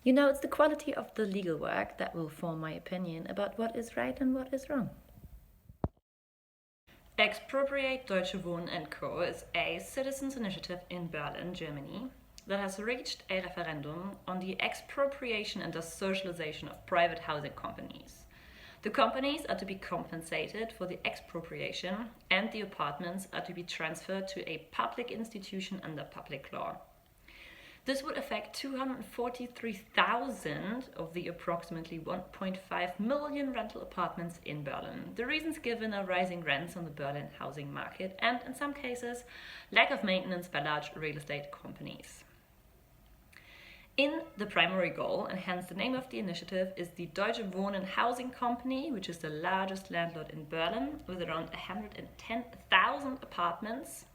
You know, it's the quality of the legal work that will form my opinion about what is right and what is wrong. Expropriate Deutsche Wohnen and Co. is a citizens' initiative in Berlin, Germany, that has reached a referendum on the expropriation and the socialization of private housing companies. The companies are to be compensated for the expropriation, and the apartments are to be transferred to a public institution under public law. This would affect 243,000 of the approximately 1.5 million rental apartments in Berlin. The reasons given are rising rents on the Berlin housing market and, in some cases, lack of maintenance by large real estate companies. In the primary goal, and hence the name of the initiative, is the Deutsche Wohnen Housing Company, which is the largest landlord in Berlin with around 110,000 apartments,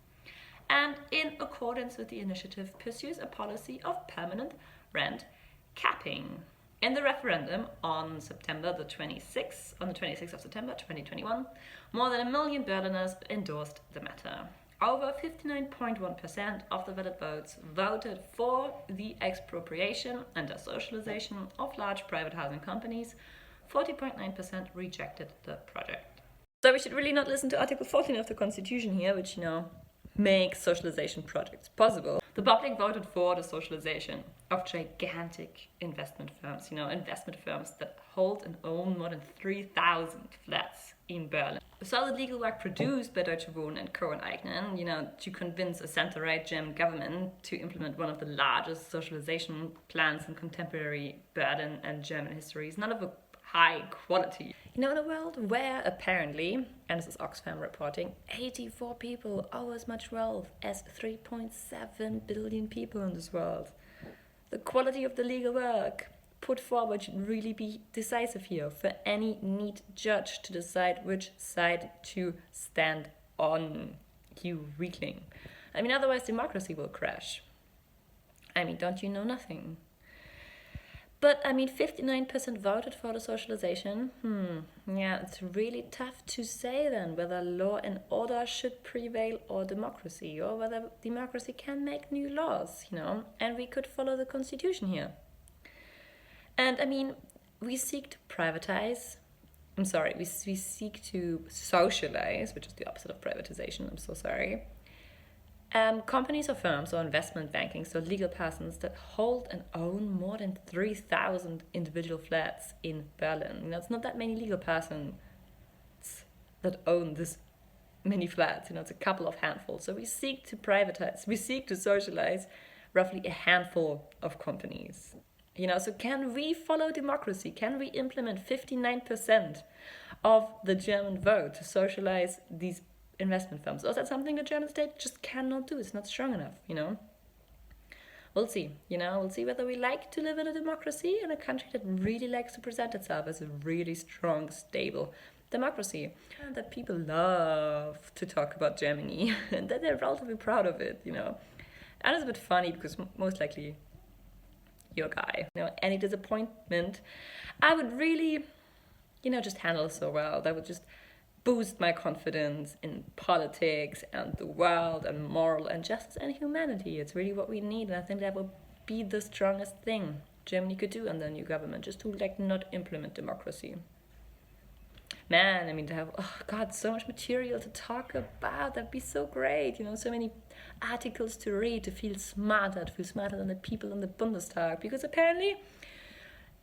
and in accordance with the initiative pursues a policy of permanent rent capping. In the referendum on the 26th of September 2021, more than 1 million Berliners endorsed the matter. Over 59.1% of the valid votes voted for the expropriation and the socialization of large private housing companies. 40.9% rejected the project. So we should really not listen to Article 14 of the Constitution here, which, makes socialization projects possible. The public voted for the socialization of gigantic investment firms, investment firms that hold and own more than 3,000 flats in Berlin. So the legal work produced by Deutsche Wohnen and Co. and Eignen, to convince a center-right German government to implement one of the largest socialization plans in contemporary Berlin and German history is not of a high quality. In a world where apparently, and this is Oxfam reporting, 84 people owe as much wealth as 3.7 billion people in this world. The quality of the legal work put forward should really be decisive here for any neat judge to decide which side to stand on. You weakling. Otherwise democracy will crash. Don't you know nothing? But 59% voted for the socialization. It's really tough to say then whether law and order should prevail or democracy, or whether democracy can make new laws, and we could follow the constitution here. And we seek to privatize. We seek to socialize, which is the opposite of privatization. I'm so sorry. Companies or firms or investment banking, so legal persons that hold and own more than 3,000 individual flats in Berlin. It's not that many legal persons that own this many flats. It's a couple of handfuls. So we seek to privatize, we seek to socialize roughly a handful of companies. So can we follow democracy? Can we implement 59% of the German vote to socialize these investment firms? Or is that something the German state just cannot do? It's not strong enough, We'll see, we'll see whether we like to live in a democracy, in a country that really likes to present itself as a really strong, stable democracy. And that people love to talk about Germany and that they're relatively proud of it, And it's a bit funny because most likely your guy, any disappointment, I would really, just handle so well. That would just boost my confidence in politics and the world and moral and justice and humanity. It's really what we need, and I think that will be the strongest thing Germany could do under a new government, just to not implement democracy. Man, to have, so much material to talk about, that'd be so great, so many articles to read, to feel smarter than the people in the Bundestag, because apparently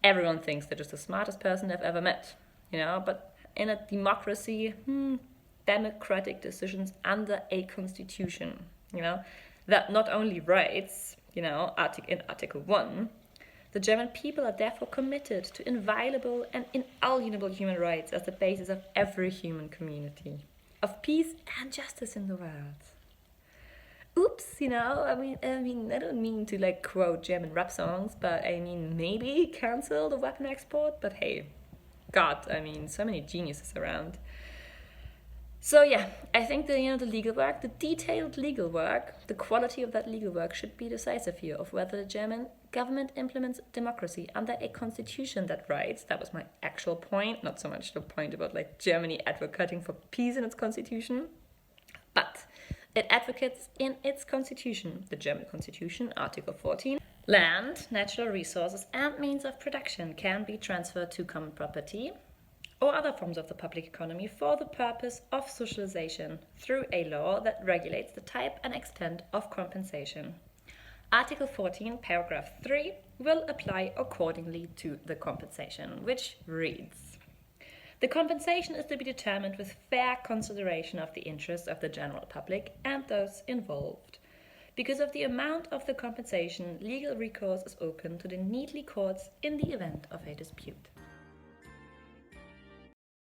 everyone thinks they're just the smartest person they've ever met, but in a democracy, democratic decisions under a constitution, that not only writes, in Article 1, the German people are therefore committed to inviolable and inalienable human rights as the basis of every human community, of peace and justice in the world. Oops, I don't mean to quote German rap songs, but maybe cancel the weapon export, but hey, God, so many geniuses around. So yeah, I think the legal work, the detailed legal work, the quality of that legal work should be decisive here of whether the German government implements democracy under a constitution that writes, that was my actual point, not so much the point about Germany advocating for peace in its constitution, but It advocates in its constitution, the German Constitution, Article 14, land, natural resources, and means of production can be transferred to common property or other forms of the public economy for the purpose of socialization through a law that regulates the type and extent of compensation. Article 14, paragraph 3 will apply accordingly to the compensation, which reads: the compensation is to be determined with fair consideration of the interests of the general public and those involved. Because of the amount of the compensation, legal recourse is open to the needly courts in the event of a dispute.